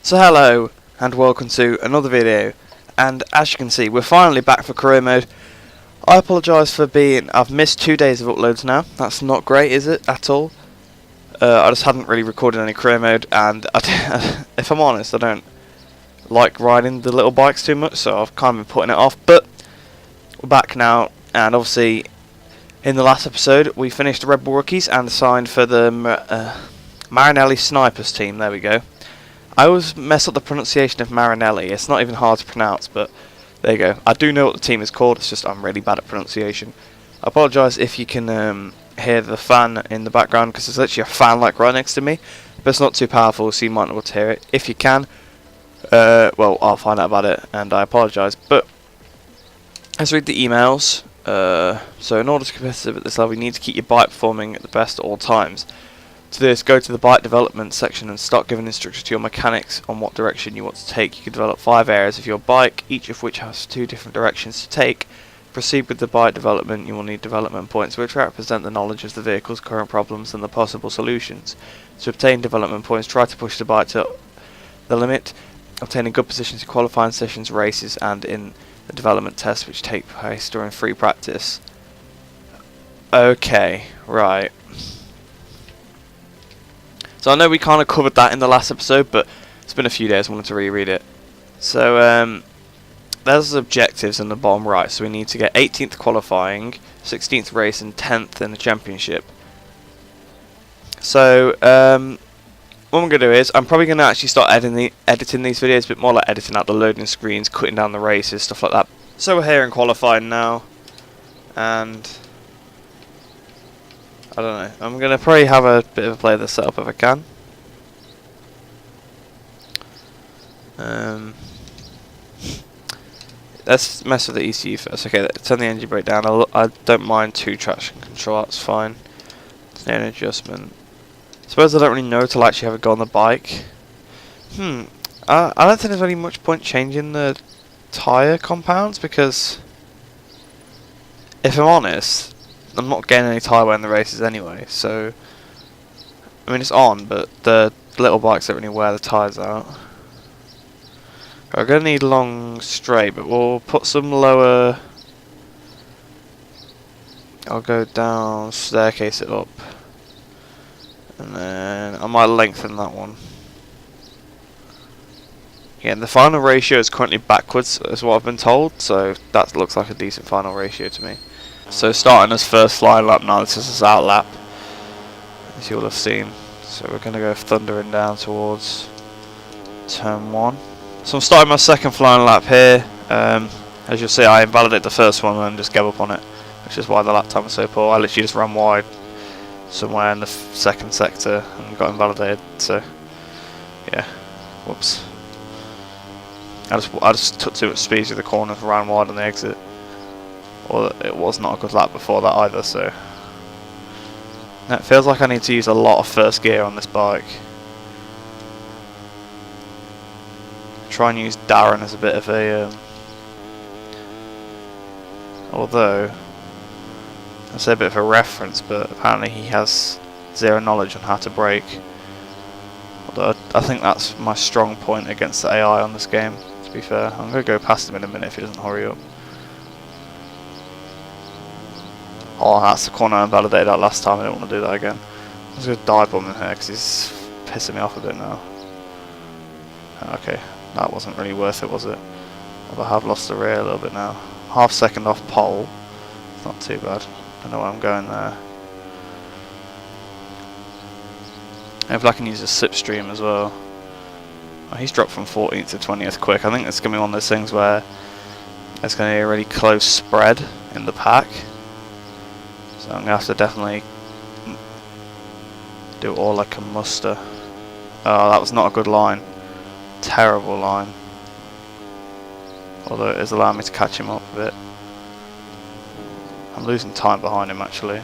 So hello and welcome to another video, and as you can see we're finally back for career mode. I apologise for I've missed 2 days of uploads now. That's not great, is it, at all? I just hadn't really recorded any career mode, and if I'm honest, I don't like riding the little bikes too much, so I've kind of been putting it off. But we're back now, and obviously in the last episode we finished the Red Bull rookies and signed for the Marinelli Snipers team. There we go. I always mess up the pronunciation of Marinelli. It's not even hard to pronounce, but there you go. I do know what the team is called, it's just I'm really bad at pronunciation. I apologise if you can hear the fan in the background, because there's literally a fan like right next to me, but it's not too powerful, so you might not be able to hear it. If you can, well, I'll find out about it, and I apologise. But let's read the emails. So in order to be competitive at this level, you need to keep your bike performing at the best at all times. To this, go to the bike development section and start giving instructions to your mechanics on what direction you want to take. You can develop 5 areas of your bike, each of which has 2 different directions to take. Proceed with the bike development. You will need development points which represent the knowledge of the vehicle's current problems and the possible solutions. To obtain development points, try to push the bike to the limit, obtaining good positions in qualifying sessions, races, and in the development tests which take place during free practice. Okay, right. So I know we kind of covered that in the last episode, but it's been a few days, I wanted to reread it. So there's the objectives in the bottom right. So we need to get 18th qualifying, 16th race, and 10th in the championship. So what I'm going to do is I'm probably going to actually start editing these videos a bit more, like editing out the loading screens, cutting down the races, stuff like that. So we're here in qualifying now, and I don't know, I'm going to probably have a bit of a play of the setup if I can. Let's mess with the ECU first. Okay, turn the engine brake down. I don't mind 2 traction control, that's fine. There's no adjustment. I suppose I don't really know till I actually have a go on the bike. I don't think there's really much point changing the tyre compounds, because if I'm honest, I'm not getting any tyre wear in the races anyway, so I mean it's on, but the little bikes don't really wear the tyres out. We're going to need long straight, but we'll put some lower. I'll go down, staircase it up, and then I might lengthen that one. Yeah, and the final ratio is currently backwards, is what I've been told, so that looks like a decent final ratio to me. So starting as first flying lap now, this is his out lap, as you'll have seen. So we're going to go thundering down towards turn 1. So I'm starting my second flying lap here. As you'll see, I invalidated the first one and just gave up on it, which is why the lap time was so poor. I literally just ran wide somewhere in the second sector and got invalidated. So yeah, whoops. I just took too much speed through the corner and ran wide on the exit. Or it was not a good lap before that either, so it feels like I need to use a lot of first gear on this bike. Try and use Darren as a bit of a although I say a bit of a reference, but apparently he has 0 knowledge on how to brake. Although I think that's my strong point against the AI on this game, to be fair. I'm going to go past him in a minute if he doesn't hurry up. Oh, that's the corner I invalidated that last time. I don't want to do that again. I'm just going to dive bomb in here because he's pissing me off a bit now. Okay, that wasn't really worth it, was it? Although I have lost the rear a little bit now. Half second off pole. It's not too bad. I know where I'm going there. Hopefully I can use a slipstream as well. Oh, he's dropped from 14th to 20th quick. I think it's going to be one of those things where it's going to be a really close spread in the pack. So I'm going to have to definitely do it all like a muster. Oh, that was not a good line. Terrible line. Although it is allowing me to catch him up a bit. I'm losing time behind him actually.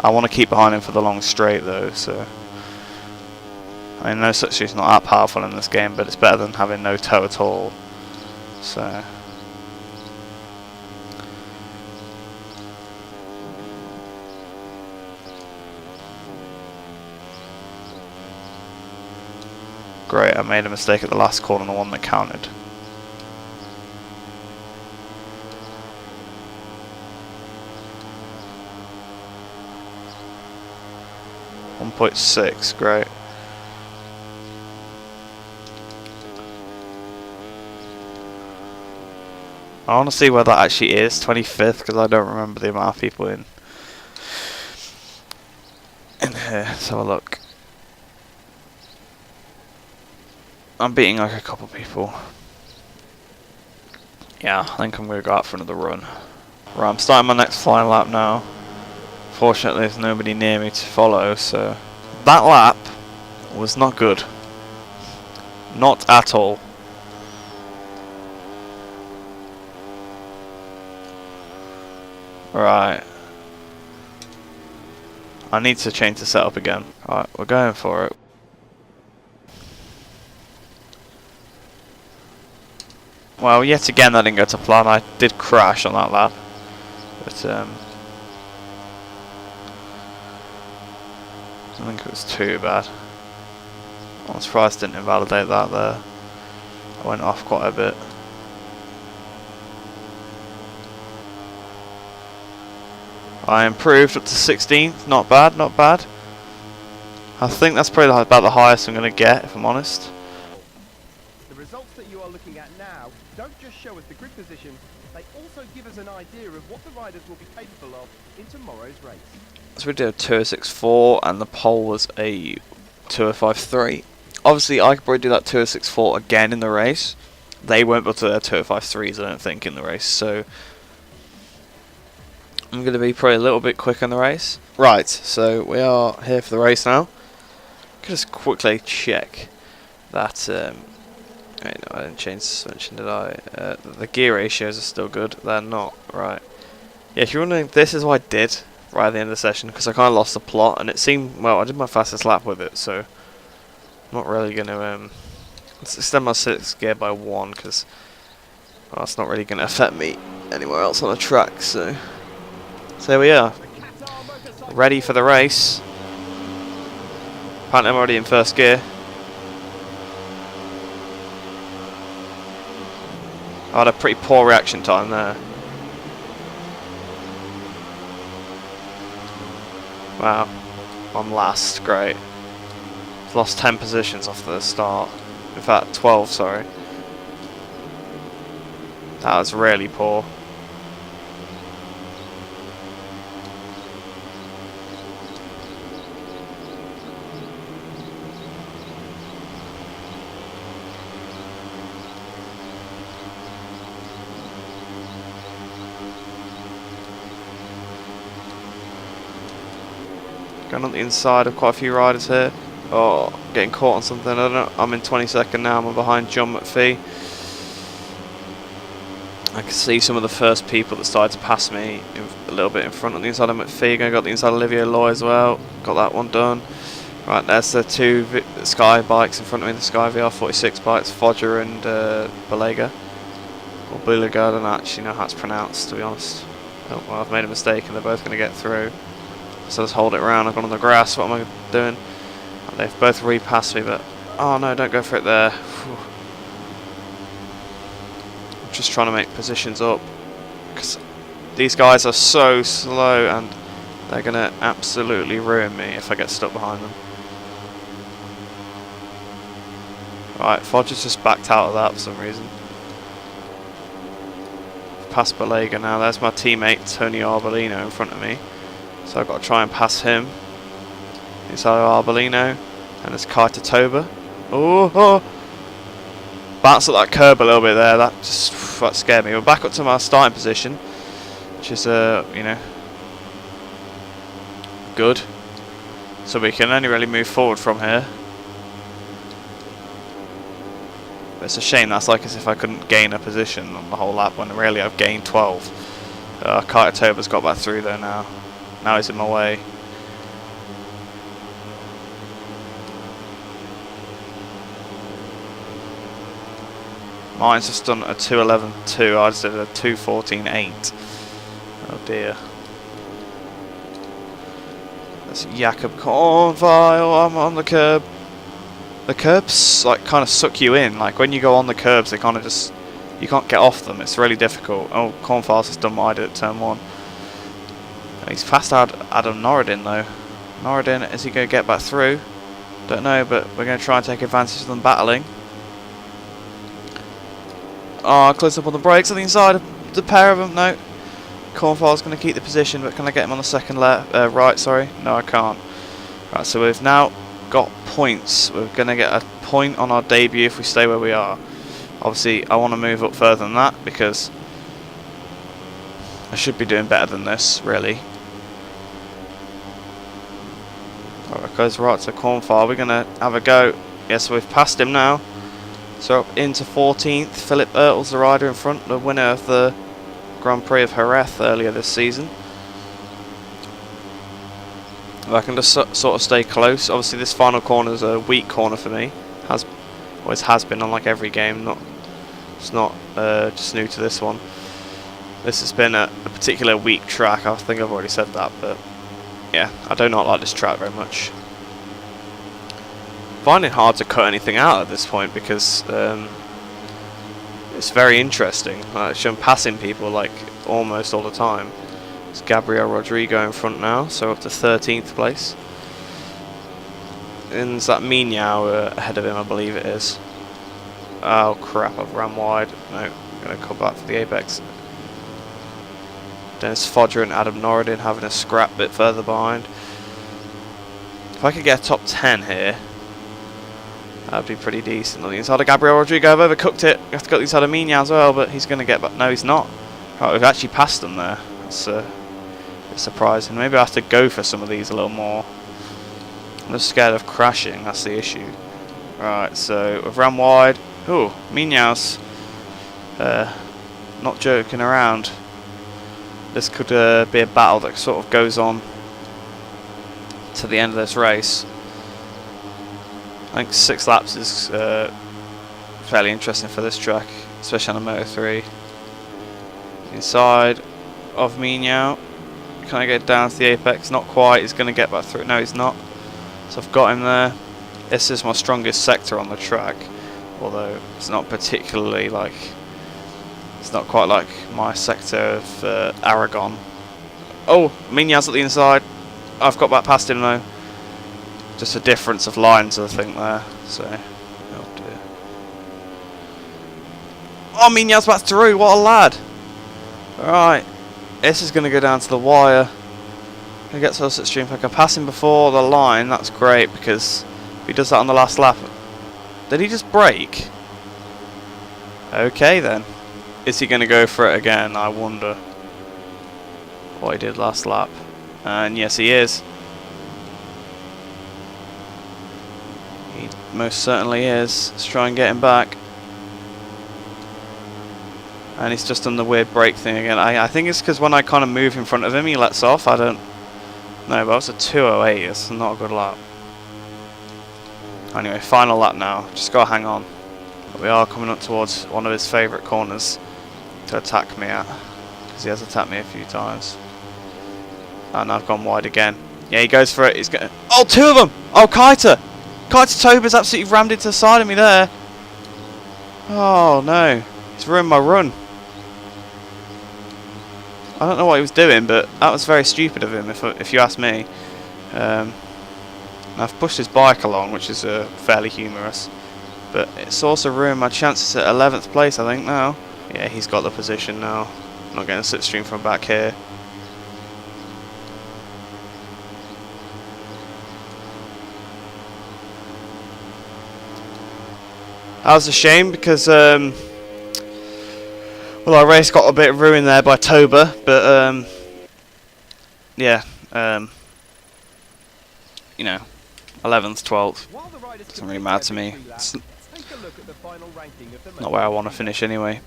I want to keep behind him for the long straight though, so I mean no substitute's not that powerful in this game, but it's better than having no toe at all. So Great, I made a mistake at the last corner, the one that counted. .6, great. I want to see where that actually is, 25th, because I don't remember the amount of people in here. Let's have a look. I'm beating like a couple people. Yeah, I think I'm going to go out for another run. Right, I'm starting my next flying lap now. Fortunately, there's nobody near me to follow, so... That lap was not good. Not at all. Right. I need to change the setup again. Right, we're going for it. Well, yet again that didn't go to plan. I did crash on that lap. But, I don't think it was too bad. I'm surprised I didn't invalidate that there. I went off quite a bit. I improved up to 16th, not bad, not bad. I think that's probably about the highest I'm going to get, if I'm honest. The results that you are looking at now don't just show us the grid position, they also give us an idea of what the riders will be capable of in tomorrow's race. So we did a 206.4 and the pole was a 205.3. Obviously I could probably do that 206.4 again in the race. They won't be able to do their 205.3s I don't think in the race, so... I'm going to be probably a little bit quick in the race. Right, so we are here for the race now. Just quickly check that. Wait, no, I didn't change the suspension, did I? The gear ratios are still good. They're not. Right. Yeah, if you're wondering, this is what I did right at the end of the session because I kind of lost the plot and it seemed, well, I did my fastest lap with it, so I'm not really going to let's extend my 6th gear by 1 because well, that's not really going to affect me anywhere else on the track, so. So here we are, ready for the race. Apparently I'm already in first gear. I had a pretty poor reaction time there. Wow, I'm last, great. I've lost 10 positions off the start. In fact, 12, sorry. That was really poor. Going on the inside of quite a few riders here. Oh, getting caught on something. I don't know. I'm in 22nd now. I'm behind John McPhee. I can see some of the first people that started to pass me a little bit in front on the inside of McPhee. I got the inside of Olivier Loy as well. Got that one done. Right, there's the two Sky bikes in front of me. The Sky VR46 bikes, Fodger and Balega. Or Bulaga, I don't actually know how it's pronounced, to be honest. Oh, well, I've made a mistake and they're both going to get through. So let's hold it around. I've gone on the grass. What am I doing? And they've both repassed me, but oh no, don't go for it there. Whew. I'm just trying to make positions up because these guys are so slow and they're gonna absolutely ruin me if I get stuck behind them. Right, Fodger's just backed out of that for some reason. Past Balega now. There's my teammate Tony Arbolino in front of me. So I've got to try and pass him. Inside of Arbolino. And there's Kaita Toba. Oh! Bounced up that curb a little bit there. That just that scared me. We're back up to my starting position. Which is, you know, good. So we can only really move forward from here. But it's a shame that's like as if I couldn't gain a position on the whole lap when really I've gained 12. Kaita Toba's got back through there now. Now he's in my way. Mine's just done a 2:11.2. I just did a 2:14.8. Oh dear. That's Jakob Kornweil. I'm on the curb. the curbs like kind of suck you in. Like when you go on the curbs, they kind of just, you can't get off them. It's really difficult. Oh, Cornfowles has done what I did at turn 1. He's fast out Adam Norridin though. Norridin, is he going to get back through? Don't know, but we're going to try and take advantage of them battling. Oh, close up on the brakes on the inside of the pair of them. No. Cornfowles going to keep the position, but can I get him on the second right? Sorry, no, I can't. Right, so we've now got points. We're going to get a point on our debut if we stay where we are. Obviously, I want to move up further than that because I should be doing better than this, really. Alright, goes right to Cornfowle. We're going to have a go. Yes, we've passed him now. So up into 14th. Philip Ertl's the rider in front, the winner of the Grand Prix of Jerez earlier this season. If I can just sort of stay close. Obviously this final corner is a weak corner for me. Always has been on like every game. It's not just new to this one. This has been a particular weak track. I think I've already said that, but yeah, I do not like this track very much. Find it hard to cut anything out at this point because it's very interesting. I'm passing people like almost all the time. It's Gabriel Rodrigo in front now, so up to 13th place. And there's that Mignau ahead of him, I believe it is. Oh crap, I've ran wide. No, I'm going to come back for the apex. Dennis Fodger and Adam Norridin having a scrap bit further behind. If I could get a top 10 here, that'd be pretty decent. On the inside of Gabriel Rodrigo, I've overcooked it. We have to go to the inside of Mignau as well, but he's going to get back. No, he's not. Right, we've actually passed them there. That's a bit surprising. Maybe I have to go for some of these a little more. I'm just scared of crashing, that's the issue. Right, so we've ran wide. Oh, Mignau's not joking around. This could be a battle that sort of goes on to the end of this race. I think 6 laps is fairly interesting for this track, especially on the Moto3. Inside of Mignau. Can I get down to the apex? Not quite. He's going to get back through. No, he's not. So I've got him there. This is my strongest sector on the track, although it's not particularly like, it's not quite like my sector of Aragon. Oh, Mignau's at the inside. I've got back past him though. Just a difference of lines, I think there. So, oh dear. Oh, Mignau's back through. What a lad! All right, this is going to go down to the wire. He gets us at stream. If I can pass him before the line, that's great because if he does that on the last lap, did he just brake? Okay then. Is he going to go for it again? I wonder what he did last lap. And yes, he is. He most certainly is. Let's try and get him back. And he's just done the weird brake thing again. I think it's because when I kind of move in front of him, he lets off. I don't know, but it's a 2:08. It's not a good lap. Anyway, final lap now. Just got to hang on. But we are coming up towards one of his favourite corners to attack me at, because he has attacked me a few times. And I've gone wide again. Yeah, he goes for it. He's going. Oh, 2 of them! Oh, Qatar Tober's absolutely rammed into the side of me there. Oh no, he's ruined my run. I don't know what he was doing, but that was very stupid of him, if you ask me. I've pushed his bike along, which is fairly humorous, but it's also ruined my chances at 11th place, I think, now. Yeah, he's got the position now. I'm not getting a slipstream from back here. That was a shame because, well, our race got a bit ruined there by Tober, but yeah, you know, 11th, 12th, doesn't really matter to me. It's not where I want to finish anyway.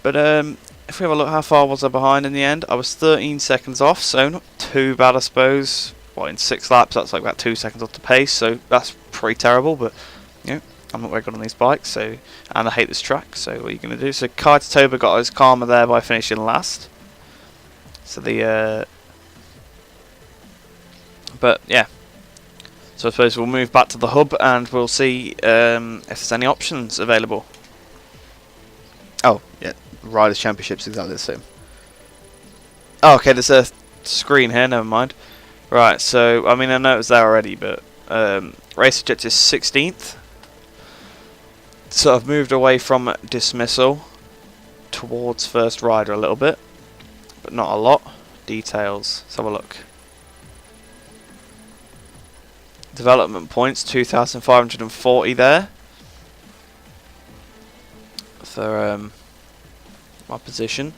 But if we have a look, how far was I behind in the end? I was 13 seconds off, so not too bad, I suppose. Well, in 6 laps, that's like about 2 seconds off the pace, so that's pretty terrible, but, you know, I'm not very good on these bikes, so, and I hate this track, so what are you going to do? So Qatar Tober got his karma there by finishing last. So the, but yeah, So I suppose we'll move back to the hub and we'll see if there's any options available. Oh, yeah, Riders Championship's exactly the same. Oh, okay, there's a screen here, never mind. Right, so, I mean, I know it was there already, but race objective is 16th. So I've moved away from dismissal towards first rider a little bit, but not a lot. Details, let's have a look. Development points, 2,540 there for my position.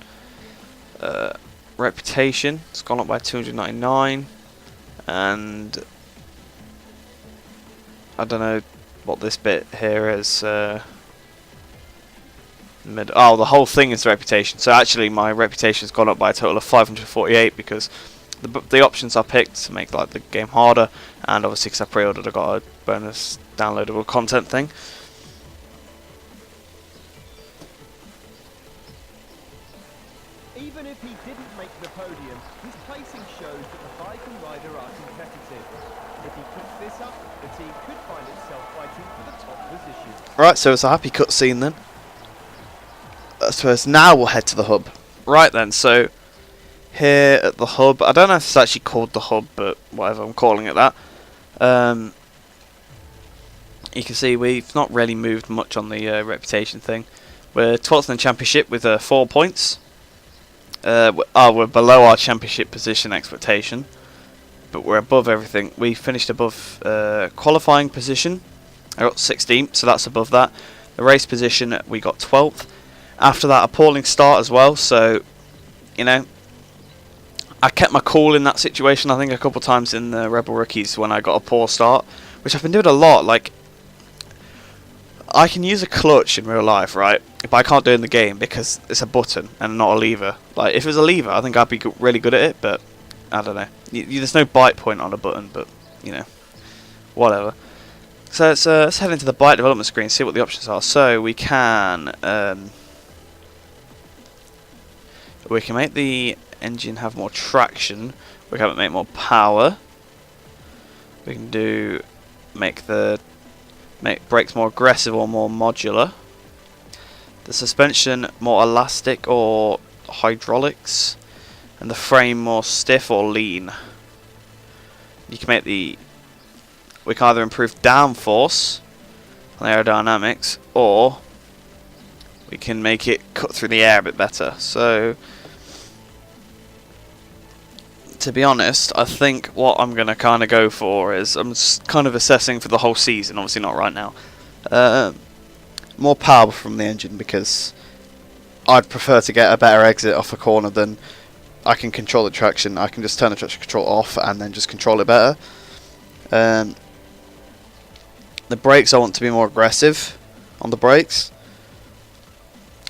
Reputation, it's gone up by 299, and I don't know what this bit here is. Oh, the whole thing is reputation. So actually, my reputation's gone up by a total of 548 because the options I picked to make like the game harder, and obviously because I pre-ordered, I got a bonus downloadable content thing. Even if he didn't make the podium, his placing shows that the bike and rider are competitive. If he keeps this up, the team could find itself fighting for the top position. Right, so it's a happy cutscene then. I suppose now we'll head to the hub. Right then, so here at the hub, I don't know if it's actually called the hub, but whatever, I'm calling it that. You can see we've not really moved much on the reputation thing. We're 12th in the championship with 4 points. We're below our championship position expectation, but we're above everything. We finished above qualifying position. I got 16th, so that's above that. The race position, we got 12th. After that, appalling start as well, so, you know, I kept my cool in that situation, I think, a couple times in the Rebel Rookies when I got a poor start, which I've been doing a lot. Like, I can use a clutch in real life, right, but I can't do it in the game because it's a button and not a lever. Like, if it was a lever, I think I'd be really good at it, but I don't know. There's no bite point on a button, but, you know, whatever. So let's head into the bike development screen, see what the options are. So we can make the engine have more traction. We can make more power. We can make brakes more aggressive or more modular. The suspension more elastic or hydraulics, and the frame more stiff or lean. You can make we can either improve downforce on aerodynamics, or we can make it cut through the air a bit better. So, to be honest, I think what I'm going to kind of go for is, I'm kind of assessing for the whole season, obviously not right now, more power from the engine, because I'd prefer to get a better exit off a corner than I can control the traction. I can just turn the traction control off and then just control it better. The brakes, I want to be more aggressive on the brakes.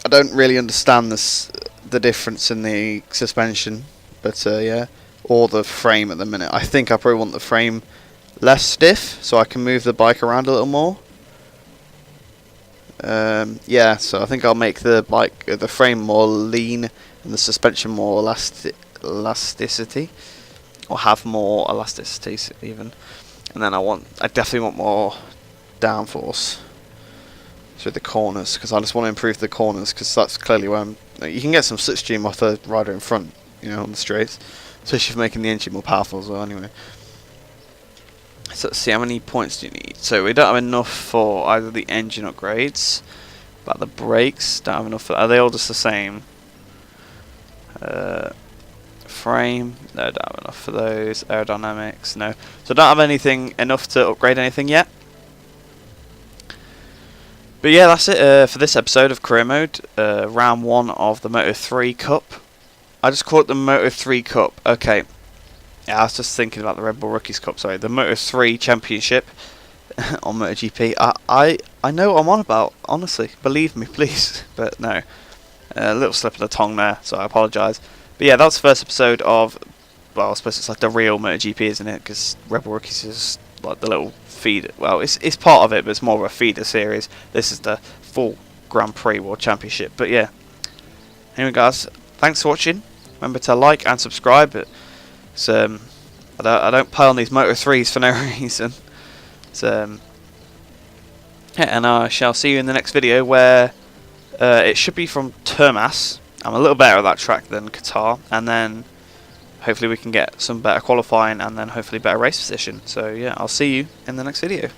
I don't really understand the difference in the suspension, but yeah, or the frame at the minute. I think I probably want the frame less stiff so I can move the bike around a little more. Yeah, so I think I'll make the frame more lean and the suspension more elasticity, or have more elasticity even. And then I definitely want more downforce through the corners, because I just want to improve the corners, because that's clearly where you can get some slipstream off the rider in front, you know, on the straights, especially for making the engine more powerful as well. Anyway, so let's see, how many points do you need? So we don't have enough for either the engine upgrades, but the brakes don't have enough for, are they all just the same? Frame, no, don't have enough for those. Aerodynamics, no. So I don't have anything enough to upgrade anything yet. But yeah, that's it for this episode of Career Mode, round 1 of the Moto3 Cup. I just call it the Moto3 Cup. Okay, yeah, I was just thinking about the Red Bull Rookies Cup. Sorry, the Moto3 Championship on MotoGP. I know what I'm on about, honestly. Believe me, please. But no, a little slip of the tongue there, so I apologise. But yeah, that was the first episode of, well, I suppose it's like the real MotoGP, isn't it? Because Red Bull Rookies is like the little feeder. Well, it's part of it, but it's more of a feeder series. This is the full Grand Prix World Championship. But yeah, anyway, guys, thanks for watching. Remember to like and subscribe. It's, I don't play on these Moto3s for no reason. Yeah, and I shall see you in the next video where it should be from Termas. I'm a little better at that track than Qatar, and then hopefully we can get some better qualifying and then hopefully better race position. So yeah, I'll see you in the next video.